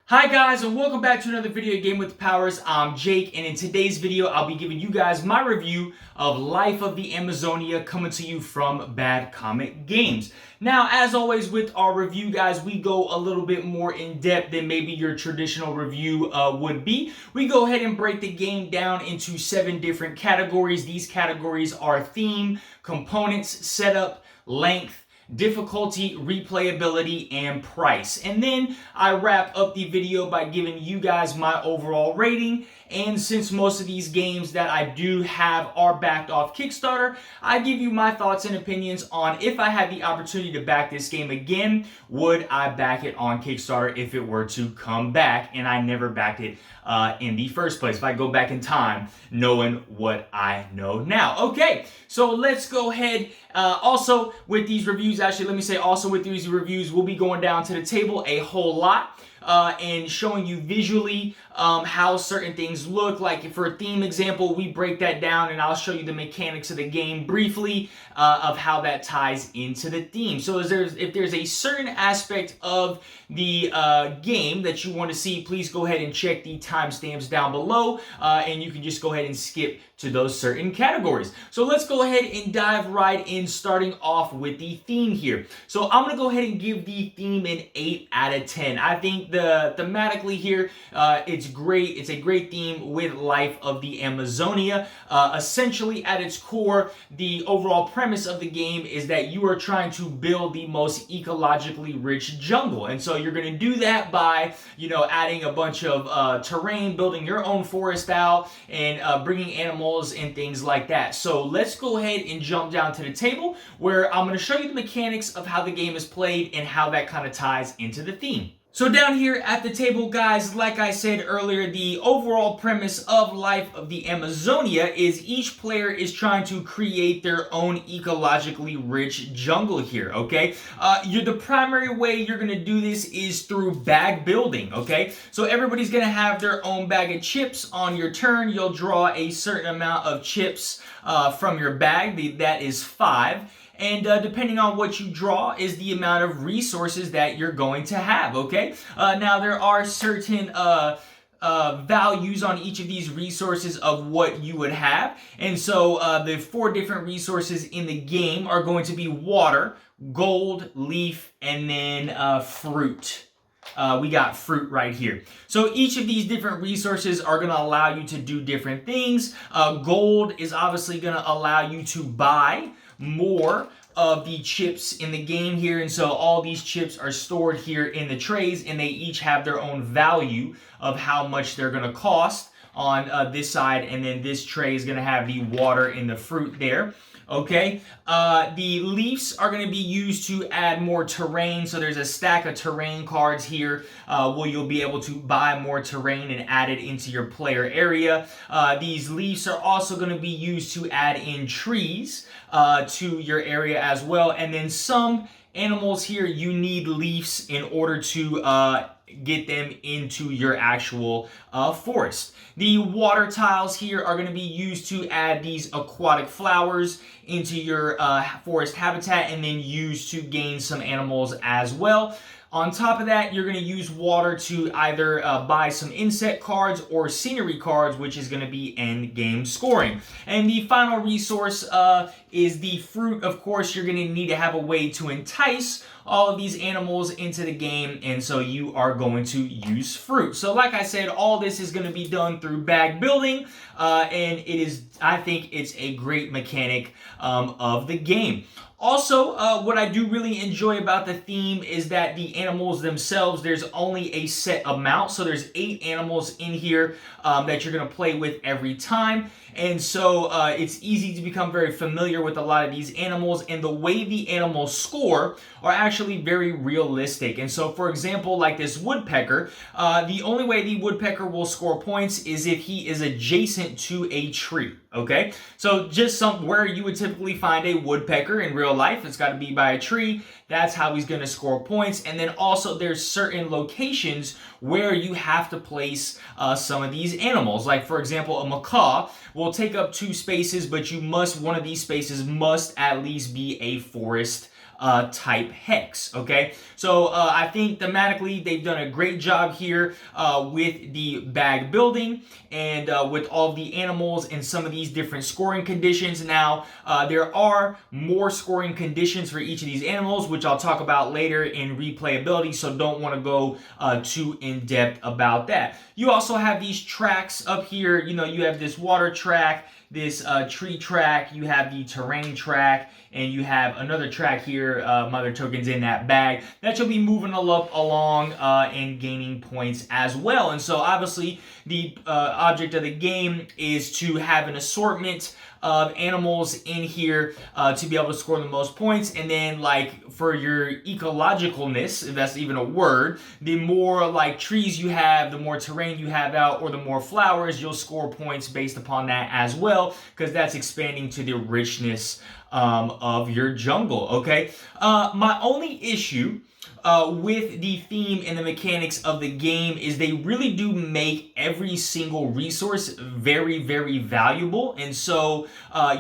Hi guys, and welcome back to another video Game with Powers. I'm Jake, and in today's video I'll be giving you guys my review of Life of the Amazonia, coming to you from Bad Comet Games. Now, as always with our review, guys, we go a little bit more in depth than maybe your traditional review would be. We go ahead and break the game down into 7 different categories. These categories are theme, components, setup, length, difficulty, replayability, and price. And then I wrap up the video by giving you guys my overall rating. And since most of these games that I do have are backed off Kickstarter, I give you my thoughts and opinions on if I had the opportunity to back this game again, would I back it on Kickstarter if it were to come back and I never backed it in the first place, if I go back in time knowing what I know now. Okay, so let's go ahead. Also with these reviews, we'll be going down to the table a whole lot. And showing you visually how certain things look. Like for a theme example, we break that down and I'll show you the mechanics of the game briefly of how that ties into the theme. So if there's a certain aspect of the game that you want to see, please go ahead and check the timestamps down below and you can just go ahead and skip to those certain categories. So let's go ahead and dive right in, starting off with the theme here. So I'm going to go ahead and give the theme an 8 out of 10. I think thematically here, it's great. It's a great theme with Life of the Amazonia. Essentially, at its core, the overall premise of the game is that you are trying to build the most ecologically rich jungle. And so you're going to do that by, adding a bunch of terrain, building your own forest out, and bringing animals and things like that. So let's go ahead and jump down to the table where I'm going to show you the mechanics of how the game is played and how that kind of ties into the theme. So down here at the table, guys, like I said earlier, the overall premise of Life of the Amazonia is each player is trying to create their own ecologically rich jungle here, okay? The primary way you're going to do this is through bag building, okay? So everybody's going to have their own bag of chips. On your turn, you'll draw a certain amount of chips from your bag. That is 5. And depending on what you draw is the amount of resources that you're going to have, okay? Now, there are certain values on each of these resources of what you would have. And so the 4 different resources in the game are going to be water, gold, leaf, and then fruit. We got fruit right here. So each of these different resources are going to allow you to do different things. Gold is obviously going to allow you to buy more of the chips in the game here, and so all these chips are stored here in the trays, and they each have their own value of how much they're going to cost on this side, and then this tray is going to have the water and the fruit there. Okay, the leaves are going to be used to add more terrain. So there's a stack of terrain cards here where you'll be able to buy more terrain and add it into your player area. These leaves are also going to be used to add in trees to your area as well. And then some animals here, you need leaves in order to get them into your actual forest. The water tiles here are going to be used to add these aquatic flowers into your forest habitat and then used to gain some animals as well. On top of that, you're going to use water to either buy some insect cards or scenery cards, which is going to be end game scoring. And the final resource is the fruit. Of course, you're going to need to have a way to entice all of these animals into the game, and so you are going to use fruit. So like I said, all this is going to be done through bag building, and I think it's a great mechanic of the game. Also, what I do really enjoy about the theme is that the animals themselves, there's only a set amount. So there's 8 animals in here that you're going to play with every time. And so it's easy to become very familiar with a lot of these animals, and the way the animals score are actually very realistic. And so, for example, like this woodpecker, the only way the woodpecker will score points is if he is adjacent to a tree. Okay, so just somewhere you would typically find a woodpecker in real life, it's got to be by a tree. That's how he's going to score points. And then also there's certain locations where you have to place some of these animals. Like, for example, a macaw will take up 2 spaces, but one of these spaces must at least be a forest type hex, okay? So I think thematically they've done a great job here with the bag building and with all the animals and some of these different scoring conditions. Now, there are more scoring conditions for each of these animals, which I'll talk about later in replayability, so don't want to go too in-depth about that. You also have these tracks up here. You know, you have this water track, this tree track, you have the terrain track, and you have another track here, mother tokens in that bag, that you'll be moving along and gaining points as well. And so obviously the object of the game is to have an assortment of animals in here to be able to score the most points. And then, like, for your ecologicalness, if that's even a word, the more like trees you have, the more terrain you have out, or the more flowers, you'll score points based upon that as well, because that's expanding to the richness of your jungle. Okay, my only issue with the theme and the mechanics of the game is they really do make every single resource very, very valuable. And so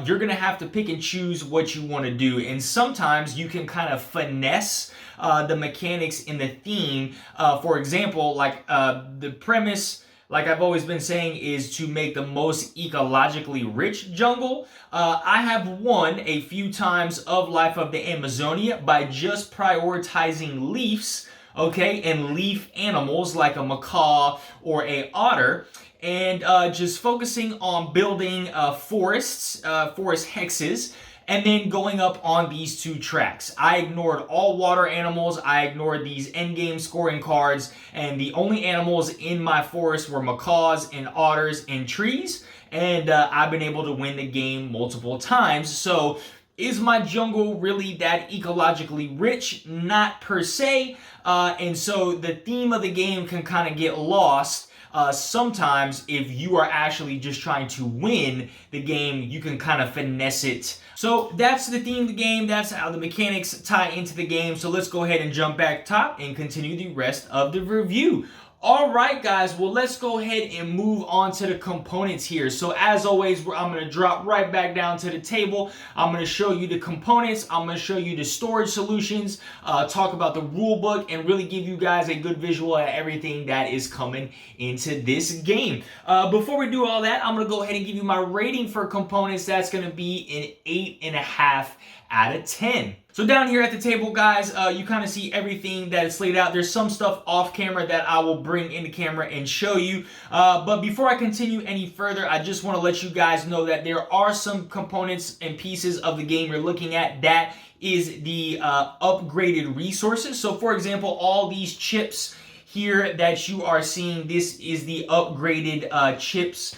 you're going to have to pick and choose what you want to do. And sometimes you can kind of finesse the mechanics in the theme. For example, like the premise, like I've always been saying, is to make the most ecologically rich jungle. I have won a few times of Life of the Amazonia by just prioritizing leaves, okay, and leaf animals like a macaw or a otter, and just focusing on building forests, forest hexes, and then going up on these two tracks. I ignored all water animals, I ignored these endgame scoring cards, and the only animals in my forest were macaws and otters and trees, and I've been able to win the game multiple times. So is my jungle really that ecologically rich? Not per se, and so the theme of the game can kind of get lost. Sometimes if you are actually just trying to win the game, you can kind of finesse it. So that's the theme of the game, that's how the mechanics tie into the game. So let's go ahead and jump back top and continue the rest of the review. Alright guys, well let's go ahead and move on to the components here. So as always, I'm going to drop right back down to the table. I'm going to show you the components, I'm going to show you the storage solutions, talk about the rule book, and really give you guys a good visual at everything that is coming into this game. Before we do all that, I'm going to go ahead and give you my rating for components. That's going to be an 8.5 out of 10. So down here at the table, guys, you kind of see everything that is laid out. There's some stuff off camera that I will bring into camera and show you. But before I continue any further, I just want to let you guys know that there are some components and pieces of the game you're looking at that is the upgraded resources. So for example, all these chips here that you are seeing, this is the upgraded chips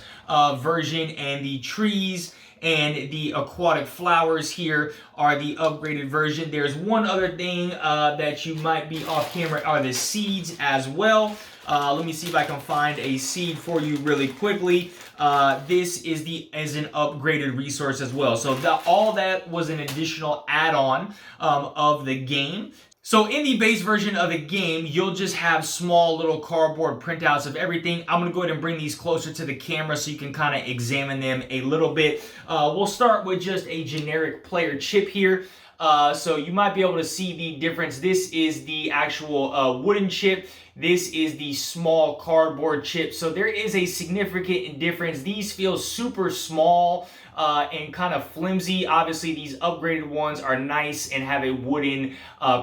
version, and the trees and the aquatic flowers here are the upgraded version. There's one other thing that you might be off camera are the seeds as well. Let me see if I can find a seed for you really quickly. This is an upgraded resource as well. So all that was an additional add-on of the game. So in the base version of the game, you'll just have small little cardboard printouts of everything. I'm going to go ahead and bring these closer to the camera so you can kind of examine them a little bit. We'll start with just a generic player chip here. So you might be able to see the difference. This is the actual wooden chip. This is the small cardboard chip. So there is a significant difference. These feel super small and kind of flimsy. Obviously, these upgraded ones are nice and have a wooden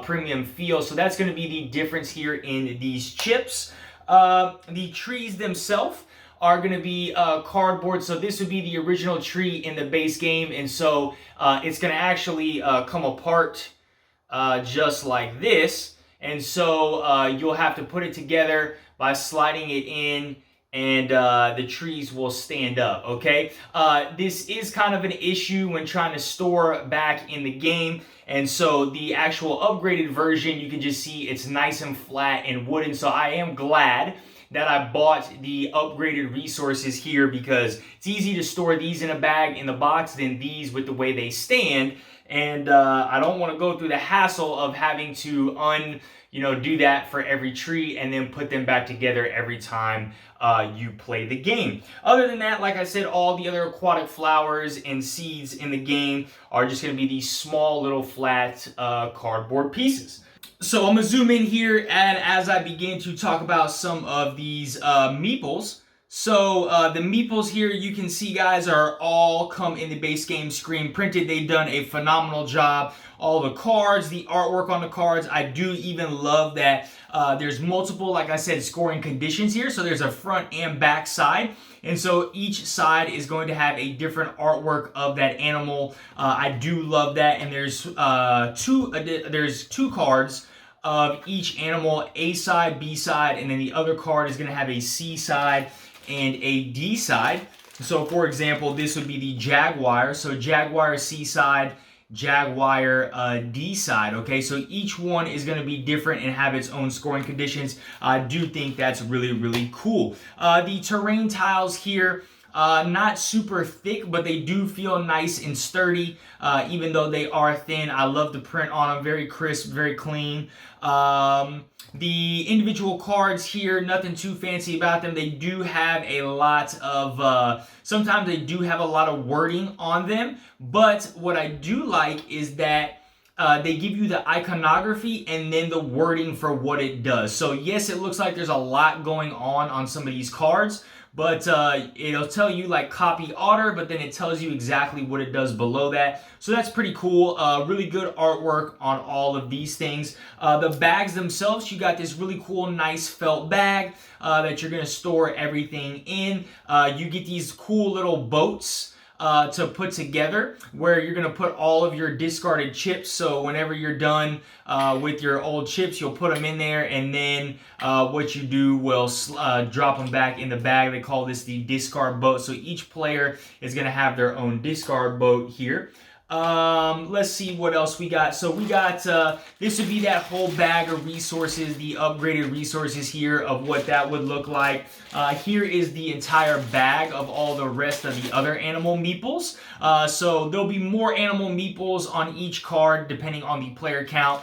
premium feel. So that's going to be the difference here in these chips. The trees themselves are going to be cardboard. So this would be the original tree in the base game. And so it's going to actually come apart just like this. And so you'll have to put it together by sliding it in, and the trees will stand up, okay? This is kind of an issue when trying to store back in the game. And so the actual upgraded version, you can just see it's nice and flat and wooden. So I am glad that I bought the upgraded resources here, because it's easy to store these in a bag in the box than these with the way they stand. And I don't want to go through the hassle of having to do that for every tree and then put them back together every time you play the game. Other than that, like I said, all the other aquatic flowers and seeds in the game are just going to be these small little flat cardboard pieces. So I'm going to zoom in here, and as I begin to talk about some of these meeples. So the meeples here, you can see, guys, are all come in the base game screen printed. They've done a phenomenal job. All the cards, the artwork on the cards, I do even love that there's multiple, like I said, scoring conditions here. So there's a front and back side. And so each side is going to have a different artwork of that animal. I do love that. And there's two cards of each animal, A side, B side, and then the other card is going to have a C side and a D side. So for example, this would be the Jaguar. So Jaguar C side, Jaguar D side. Okay, so each one is going to be different and have its own scoring conditions. I do think that's really, really cool. The terrain tiles here, not super thick, but they do feel nice and sturdy, even though they are thin. I love the print on them, very crisp, very clean. The individual cards here, nothing too fancy about them. They do have a lot of, sometimes they do have a lot of wording on them, but what I do like is that they give you the iconography and then the wording for what it does. So yes, it looks like there's a lot going on some of these cards, but it'll tell you like copy order, but then it tells you exactly what it does below that. So that's pretty cool. Really good artwork on all of these things. The bags themselves, you got this really cool, nice felt bag that you're going to store everything in. You get these cool little boats to put together where you're going to put all of your discarded chips. So whenever you're done with your old chips, you'll put them in there, and then what you do will drop them back in the bag. They call this the discard boat. So each player is going to have their own discard boat here. Let's see what else we got. So we got, this would be that whole bag of resources, the upgraded resources here of what that would look like. Here is the entire bag of all the rest of the other animal meeples. So there'll be more animal meeples on each card depending on the player count.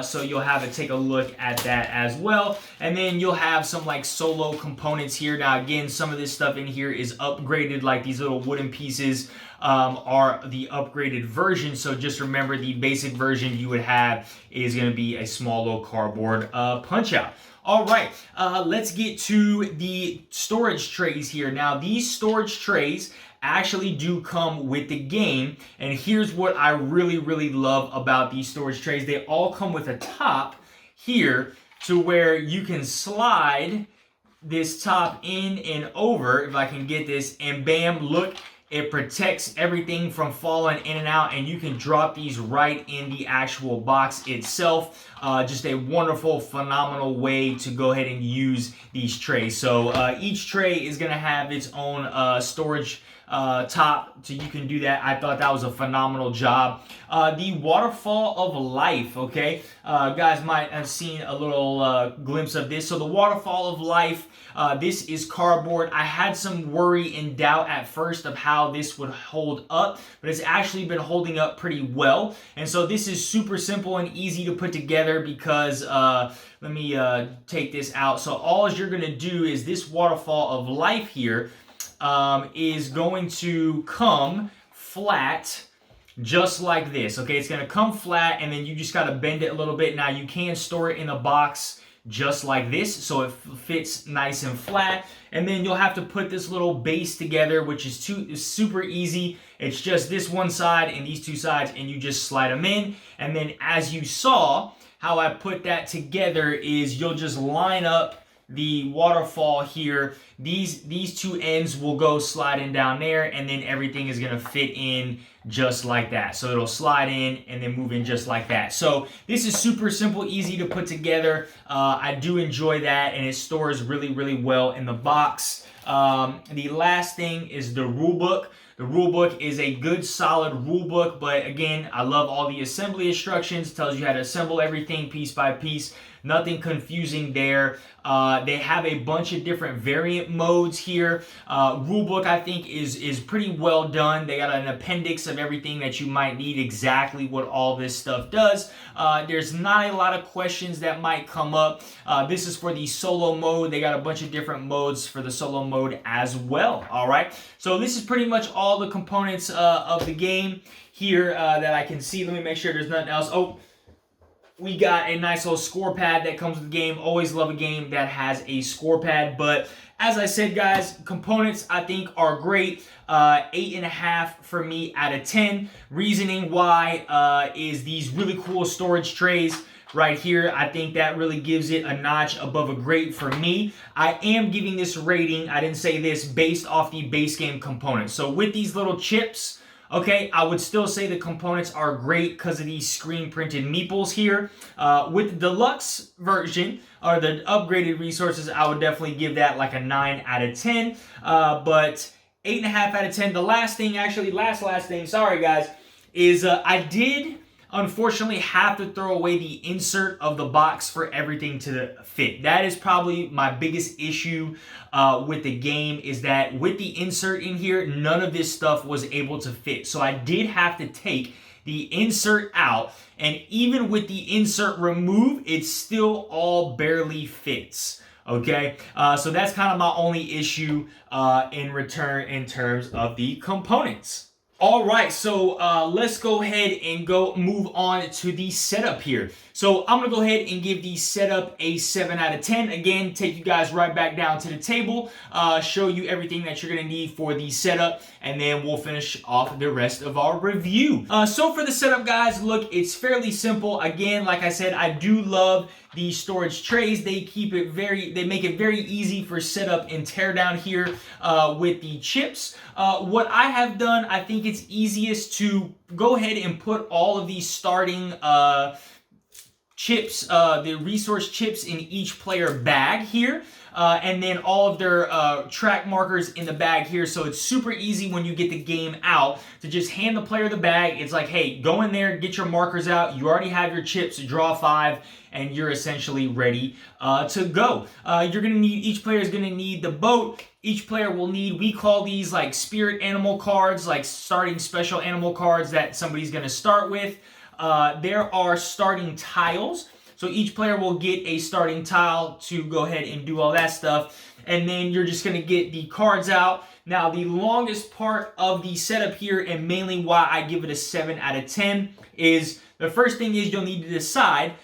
So you'll have to take a look at that as well. And then you'll have some like solo components here. Now again, some of this stuff in here is upgraded, like these little wooden pieces are the upgraded version. So just remember, the basic version you would have is going to be a small little cardboard punch out. All right, let's get to the storage trays here. Now these storage trays actually do come with the game, and here's what I really, really love about these storage trays. They all come with a top here to where you can slide this top in and over, if I can get this, and bam, look, it protects everything from falling in and out, and you can drop these right in the actual box itself. Just a wonderful, phenomenal way to go ahead and use these trays. So each tray is going to have its own storage top, so you can do that. I thought that was a phenomenal job. The waterfall of life, okay? Guys might have seen a little glimpse of this. So the waterfall of life, this is cardboard. I had some worry and doubt at first of how this would hold up, but it's actually been holding up pretty well. And so this is super simple and easy to put together because let me take this out. So all you're going to do is this waterfall of life here is going to come flat just like this. Okay, it's going to come flat, and then you just got to bend it a little bit. Now you can store it in a box just like this, so it fits nice and flat. And then you'll have to put this little base together, which is super easy. It's just this one side and these two sides, and you just slide them in. And then as you saw, how I put that together is you'll just line up the waterfall here. These two ends will go sliding down there, and then everything is going to fit in just like that. So it'll slide in and then move in just like that. So this is super simple, easy to put together. I do enjoy that, and it stores really, really well in the box. The last thing is the rule book. The rule book is a good, solid rule book, but again, I love all the assembly instructions. It tells you how to assemble everything piece by piece. Nothing confusing there. They have a bunch of different variant modes here. Rulebook, I think, is pretty well done. They got an appendix of everything that you might need, exactly what all this stuff does. There's not a lot of questions that might come up. This is for the solo mode. They got a bunch of different modes for the solo mode as well. All right, so this is pretty much all the components of the game here that I can see. Let me make sure there's nothing else. Oh, we got a nice little score pad that comes with the game. Always love a game that has a score pad. But as I said, guys, components I think are great. 8.5 for me out of 10. Reasoning why is these really cool storage trays right here. I think that really gives it a notch above a great for me. I am giving this rating, I didn't say this, based off the base game components. So with these little chips, okay, I would still say the components are great because of these screen printed meeples here. With the deluxe version, or the upgraded resources, I would definitely give that like a 9 out of 10. But 8.5 out of 10. The last thing, actually, last thing, sorry guys, is I did unfortunately have to throw away the insert of the box for everything to fit. That is probably my biggest issue with the game, is that with the insert in here, none of this stuff was able to fit. So I did have to take the insert out, and even with the insert removed, it still all barely fits. Okay, so that's kind of my only issue in return in terms of the components. All right, so let's go ahead and move on to the setup here. So I'm gonna go ahead and give the setup a 7 out of 10. Again, take you guys right back down to the table, show you everything that you're gonna need for the setup, and then we'll finish off the rest of our review. So for the setup, guys, look, it's fairly simple. Again, like I said, I do love the storage trays. They make it very easy for setup and teardown here with the chips. What I have done, I think it's easiest to go ahead and put all of these starting chips, the resource chips, in each player bag here. And then all of their track markers in the bag here. So it's super easy when you get the game out to just hand the player the bag. It's like, hey, go in there, get your markers out. You already have your chips, draw 5, and you're essentially ready to go. Each player is gonna need the boat. Each player will need, we call these like spirit animal cards, like starting special animal cards that somebody's gonna start with. There are starting tiles. So each player will get a starting tile to go ahead and do all that stuff. And then you're just going to get the cards out. Now, the longest part of the setup here, and mainly why I give it a 7 out of 10, is the first thing is you'll need to decide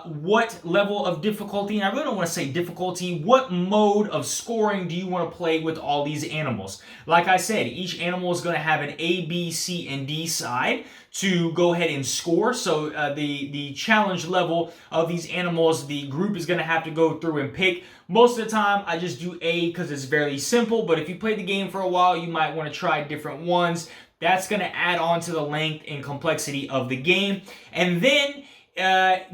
what level of difficulty, and I really don't want to say difficulty, what mode of scoring do you want to play with all these animals? Like I said, each animal is going to have an A, B, C, and D side to go ahead and score. So the challenge level of these animals, the group is going to have to go through and pick. Most of the time, I just do A because it's very simple, but if you play the game for a while, you might want to try different ones. That's going to add on to the length and complexity of the game. And then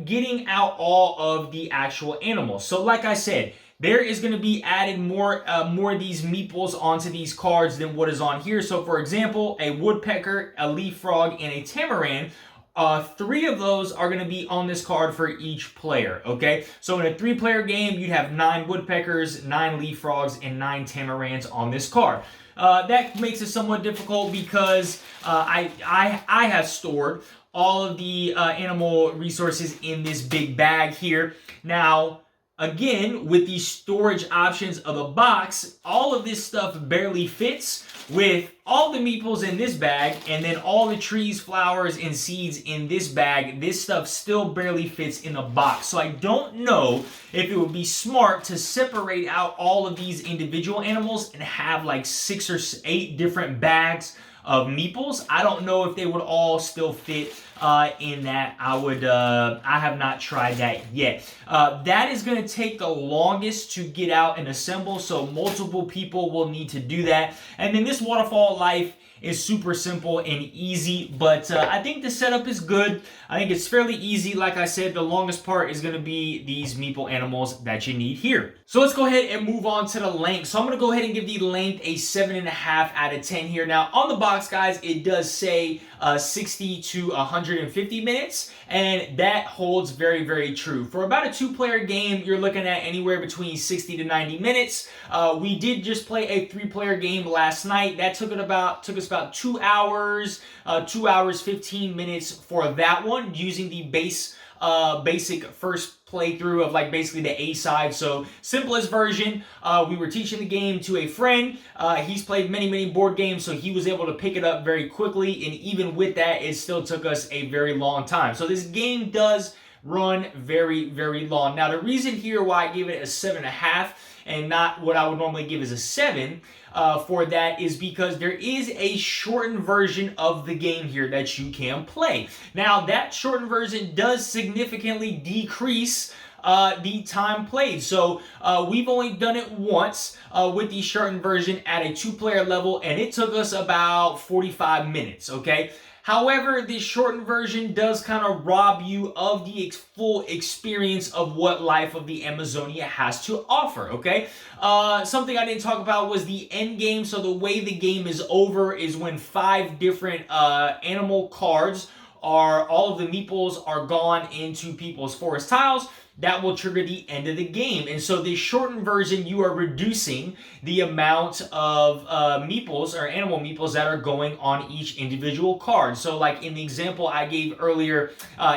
getting out all of the actual animals. So like I said, there is going to be added more of these meeples onto these cards than what is on here. So for example, a woodpecker, a leaf frog, and a tamarin, 3 of those are going to be on this card for each player, okay? So in a 3-player game, you'd have 9 woodpeckers, 9 leaf frogs, and 9 tamarins on this card. That makes it somewhat difficult because I have stored all of the animal resources in this big bag here. Now, again, with the storage options of the box, all of this stuff barely fits with all the meeples in this bag, and then all the trees, flowers, and seeds in this bag. This stuff still barely fits in the box. So I don't know if it would be smart to separate out all of these individual animals and have like 6 or 8 different bags of meeples. I don't know if they would all still fit in that. I have not tried that yet. That is going to take the longest to get out and assemble, so multiple people will need to do that. And then this waterfall life is super simple and easy, but I think the setup is good. I think it's fairly easy. Like I said, the longest part is going to be these meeple animals that you need here. So let's go ahead and move on to the length. So I'm going to go ahead and give the length a 7.5 out of 10 here. Now on the box, guys, it does say 60 to 100 150 minutes, and that holds very, very true. For about a 2-player game, you're looking at anywhere between 60 to 90 minutes. We did just play a 3-player game last night. That took us about 2 hours, 2 hours 15 minutes for that one, using the basic first playthrough of like basically the A side. So simplest version. We were teaching the game to a friend. He's played many board games, so he was able to pick it up very quickly, and even with that, it still took us a very long time. So this game does run very, very long. Now, the reason here why I gave it a 7.5 and not what I would normally give as a 7 for that is because there is a shortened version of the game here that you can play. Now, that shortened version does significantly decrease the time played. So we've only done it once with the shortened version at a 2-player level, and it took us about 45 minutes, okay? However, this shortened version does kind of rob you of the full experience of what Life of the Amazonia has to offer, okay? Something I didn't talk about was the end game. So the way the game is over is when 5 different animal cards all of the meeples are gone into people's forest tiles. That will trigger the end of the game. And so the shortened version, you are reducing the amount of meeples or animal meeples that are going on each individual card. So like in the example I gave earlier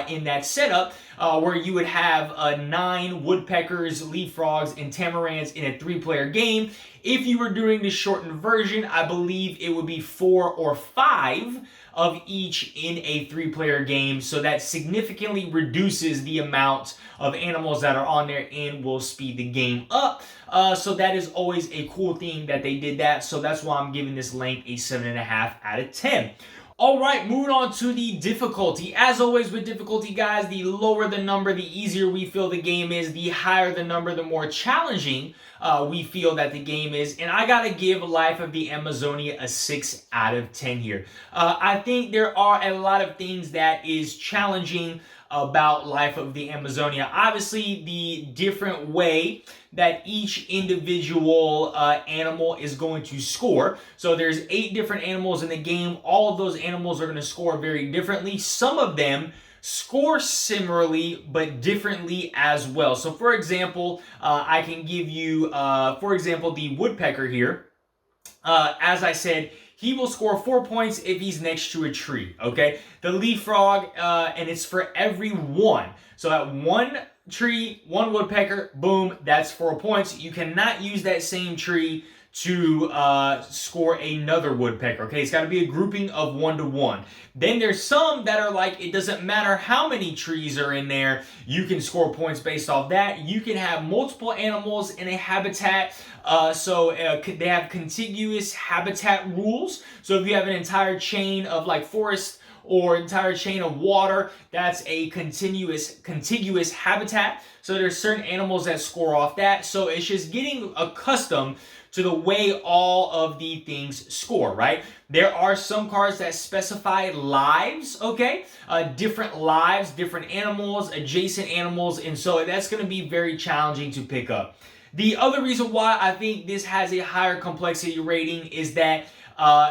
in that setup, where you would have 9 woodpeckers, leaf frogs, and tamarans in a 3-player game. If you were doing the shortened version, I believe it would be 4 or 5 of each in a 3-player game, so that significantly reduces the amount of animals that are on there and will speed the game up. So that is always a cool thing that they did that, so that's why I'm giving this length a 7.5 out of 10. Alright, moving on to the difficulty. As always with difficulty, guys, the lower the number, the easier we feel the game is. The higher the number, the more challenging we feel that the game is. And I gotta give Life of the Amazonia a 6 out of 10 here. I think there are a lot of things that is challenging about Life of the Amazonia. Obviously, the different way that each individual animal is going to score. So there's 8 different animals in the game. All of those animals are going to score very differently. Some of them score similarly but differently as well. So for example, I can give you, for example, the woodpecker here. As I said, he will score 4 points if he's next to a tree, okay? The leaf frog, and it's for every 1. So at 1 tree, 1 woodpecker, boom, that's 4 points. You cannot use that same tree to score another woodpecker, okay? It's got to be a grouping of 1 to 1. Then there's some that are like, it doesn't matter how many trees are in there, you can score points based off that. You can have multiple animals in a habitat, so they have contiguous habitat rules. So if you have an entire chain of like forest or entire chain of water, that's a contiguous habitat. So there's certain animals that score off that. So it's just getting accustomed to the way all of the things score, right? There are some cards that specify lives, okay? Different lives, different animals, adjacent animals, and so that's going to be very challenging to pick up. The other reason why I think this has a higher complexity rating is that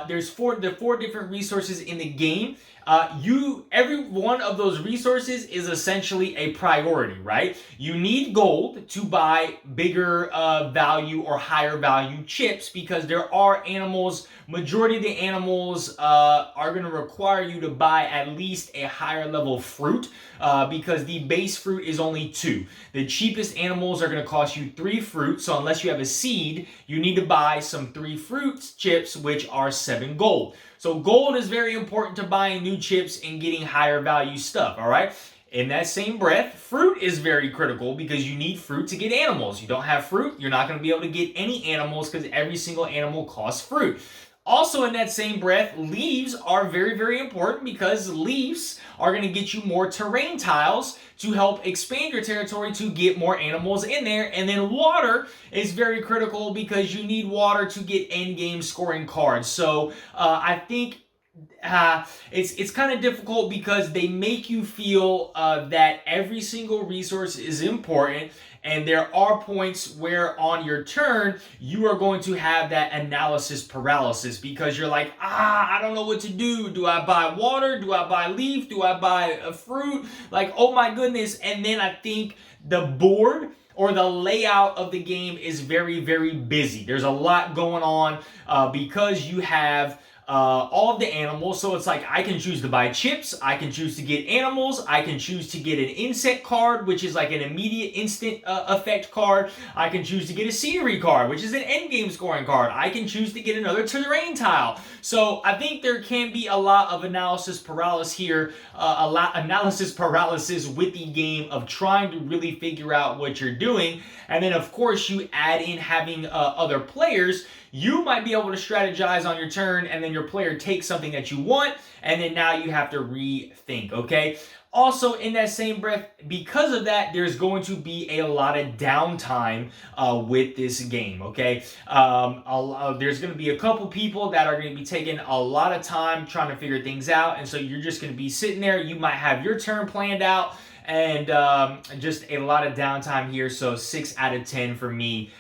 there's 4 different resources in the game. Every one of those resources is essentially a priority, right? You need gold to buy bigger value or higher value chips because there are animals, majority of the animals are going to require you to buy at least a higher level fruit because the base fruit is only 2. The cheapest animals are going to cost you 3 fruit, so unless you have a seed, you need to buy some 3 fruit chips, which are 7 gold. So gold is very important to buying new chips and getting higher value stuff, all right? In that same breath, fruit is very critical because you need fruit to get animals. You don't have fruit, you're not going to be able to get any animals because every single animal costs fruit. Also in that same breath, leaves are very, very important because leaves are going to get you more terrain tiles to help expand your territory to get more animals in there. And then water is very critical because you need water to get end game scoring cards. So I think it's kind of difficult because they make you feel that every single resource is important, and there are points where on your turn you are going to have that analysis paralysis because you're like, I don't know what to do. Do I buy water? Do I buy leaf? Do I buy a fruit? Like, oh my goodness. And then I think the board or the layout of the game is very, very busy. There's a lot going on because you have all of the animals. So it's like I can choose to buy chips, I can choose to get animals, I can choose to get an insect card, which is like an immediate instant effect card. I can choose to get a scenery card, which is an end game scoring card. I can choose to get another terrain tile. So I think there can be a lot of analysis paralysis here, analysis paralysis with the game of trying to really figure out what you're doing. And then of course you add in having other players. You might be able to strategize on your turn, and then your player takes something that you want, and then now you have to rethink, okay? Also, in that same breath, because of that, there's going to be a lot of downtime with this game, okay? There's going to be a couple people that are going to be taking a lot of time trying to figure things out, and so you're just going to be sitting there. You might have your turn planned out, and just a lot of downtime here. So 6 out of 10 for me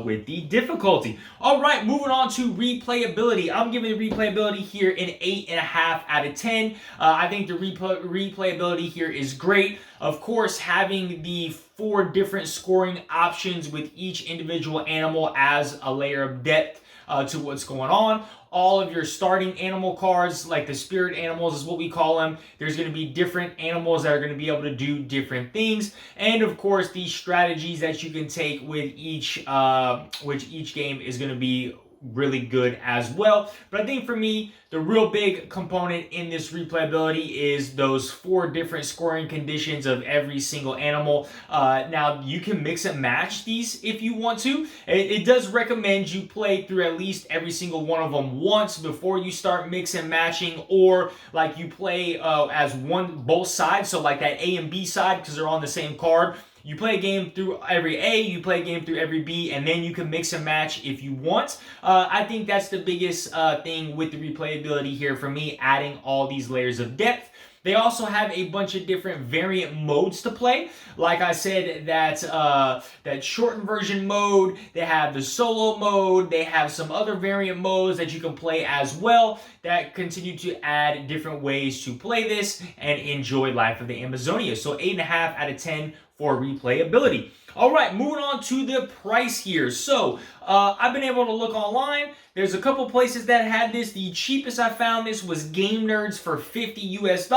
with the difficulty. All right, moving on to replayability. I'm giving the replayability here an 8.5 out of 10. I think the replayability here is great. Of course, having the 4 different scoring options with each individual animal adds a layer of depth to what's going on. All of your starting animal cards, like the spirit animals is what we call them, there's going to be different animals that are going to be able to do different things. And of course, these strategies that you can take with each game is going to be really good as well. But I think for me, the real big component in this replayability is those 4 different scoring conditions of every single animal. Now, you can mix and match these if you want to. It does recommend you play through at least every single one of them once before you start mix and matching, or like you play as both sides, so like that A and B side, because they're on the same card. You play a game through every A, you play a game through every B, and then you can mix and match if you want. I think that's the biggest thing with the replayability here for me, adding all these layers of depth. They also have a bunch of different variant modes to play. Like I said, that shortened version mode, they have the solo mode, they have some other variant modes that you can play as well that continue to add different ways to play this and enjoy Life of the Amazonia. So 8.5 out of 10 for replayability. All right, moving on to the price here. So I've been able to look online. There's a couple places that had this. The cheapest I found this was Game Nerds for $50 US.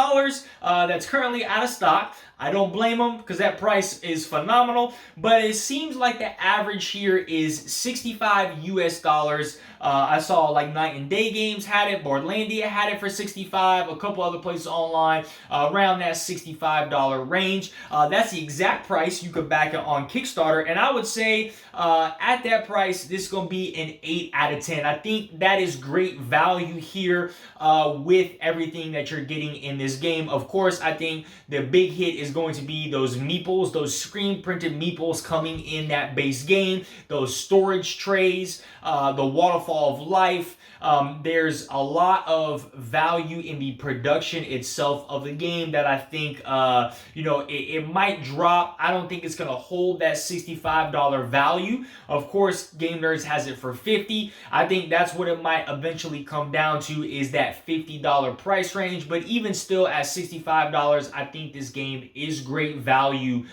That's currently out of stock. I don't blame them because that price is phenomenal, but it seems like the average here is $65 US. I saw like Night and Day Games had it, Boardlandia had it for $65, a couple other places online around that $65 range. That's the exact price you could back it on Kickstarter, and I would say at that price, this is going to be an 8 out of 10. I think that is great value here with everything that you're getting in this game. Of course, I think the big hit is going to be those meeples, those screen printed meeples coming in that base game, those storage trays, the waterfall of life. There's a lot of value in the production itself of the game that I think, it might drop. I don't think it's going to hold that $65 value. Of course, Game Nerds has it for $50. I think that's what it might eventually come down to, is that $50 price range. But even still at $65, I think this game is great value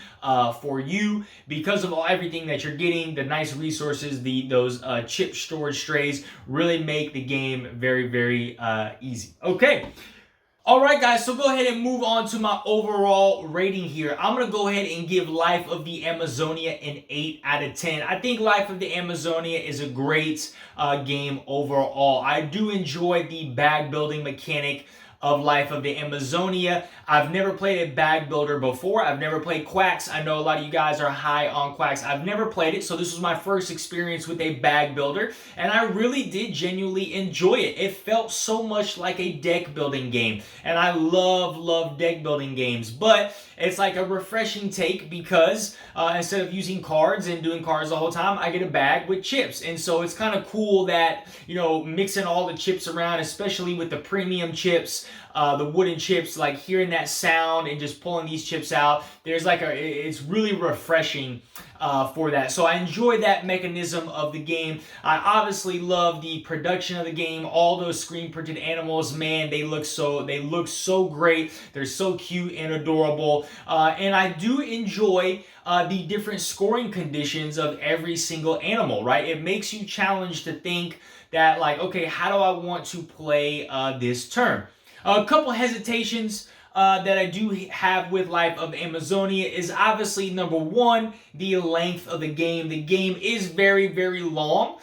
for you because of everything that you're getting. The nice resources, those chip storage trays really make the game very, very easy. Okay. All right, guys, so go ahead and move on to my overall rating here. I'm going to go ahead and give Life of the Amazonia an 8 out of 10. I think Life of the Amazonia is a great game overall. I do enjoy the bag building mechanic. of Life of the Amazonia. I've never played a bag builder before. I've never played Quacks. I know a lot of you guys are high on Quacks. I've never played it, so this was my first experience with a bag builder, and I really did genuinely enjoy it. It felt so much like a deck building game, and I love deck building games, but it's like a refreshing take because instead of using cards and doing cards the whole time, I get a bag with chips. And so it's kind of cool that, you know, mixing all the chips around, especially with the premium chips, the wooden chips, like hearing that sound and just pulling these chips out, it's really refreshing for that. So I enjoy that mechanism of the game. I obviously love the production of the game. All those screen printed animals, man, they look so great. They're so cute and adorable. And I do enjoy the different scoring conditions of every single animal, right? It makes you challenged to think that, like, okay, how do I want to play this turn? A couple hesitations that I do have with Life of Amazonia is obviously, number one, the length of the game. The game is very, very long,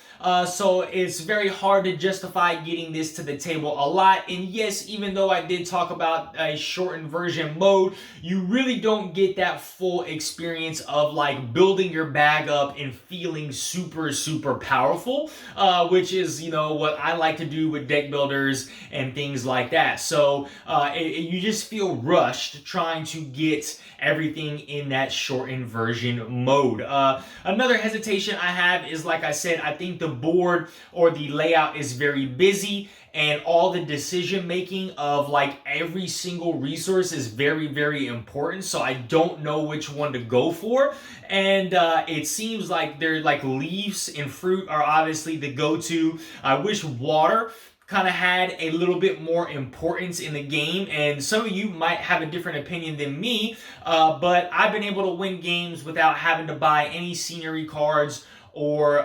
so it's very hard to justify getting this to the table a lot. And yes, even though I did talk about a shortened version mode, you really don't get that full experience of like building your bag up and feeling super powerful, which is, you know, what I like to do with deck builders and things like that. So you just feel rushed trying to get everything in that shortened version mode. Another hesitation I have is, like I said, I think the board or the layout is very busy, and all the decision making of like every single resource is very important, so I don't know which one to go for. And it seems like they're like leaves and fruit are obviously the go-to. I wish water kind of had a little bit more importance in the game, and some of you might have a different opinion than me, but I've been able to win games without having to buy any scenery cards or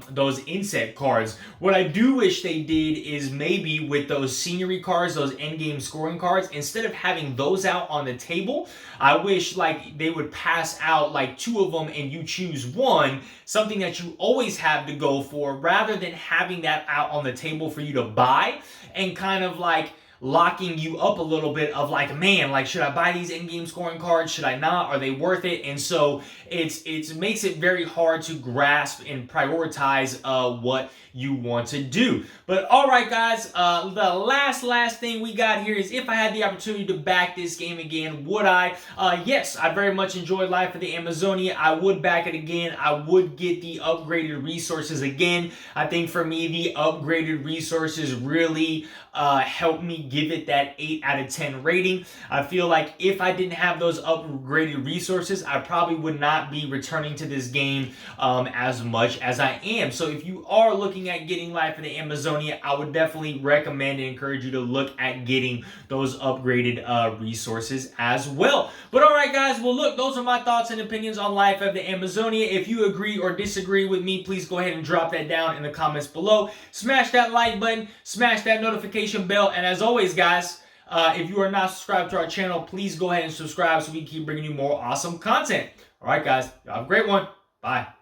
those insect cards. What I do wish they did is maybe with those scenery cards, those endgame scoring cards, instead of having those out on the table, I wish like they would pass out like 2 of them and you choose one, something that you always have to go for, rather than having that out on the table for you to buy and kind of like locking you up a little bit of like, man, like, should I buy these in-game scoring cards? Should I not? Are they worth it? And so it makes it very hard to grasp and prioritize what you want to do. But all right, guys, the last thing we got here is, if I had the opportunity to back this game again, would I? Yes, I very much enjoyed Life of the Amazonia. I would back it again. I would get the upgraded resources again. I think for me, the upgraded resources really helped me give it that 8 out of 10 rating. I feel like if I didn't have those upgraded resources, I probably would not be returning to this game as much as I am. So if you are looking at getting Life of the Amazonia, I would definitely recommend and encourage you to look at getting those upgraded resources as well. But all right, guys, well, look, those are my thoughts and opinions on Life of the Amazonia. If you agree or disagree with me, please go ahead and drop that down in the comments below. Smash that like button, smash that notification bell, and as always, guys, if you are not subscribed to our channel, please go ahead and subscribe so we can keep bringing you more awesome content. All right, guys, you have a great one. Bye.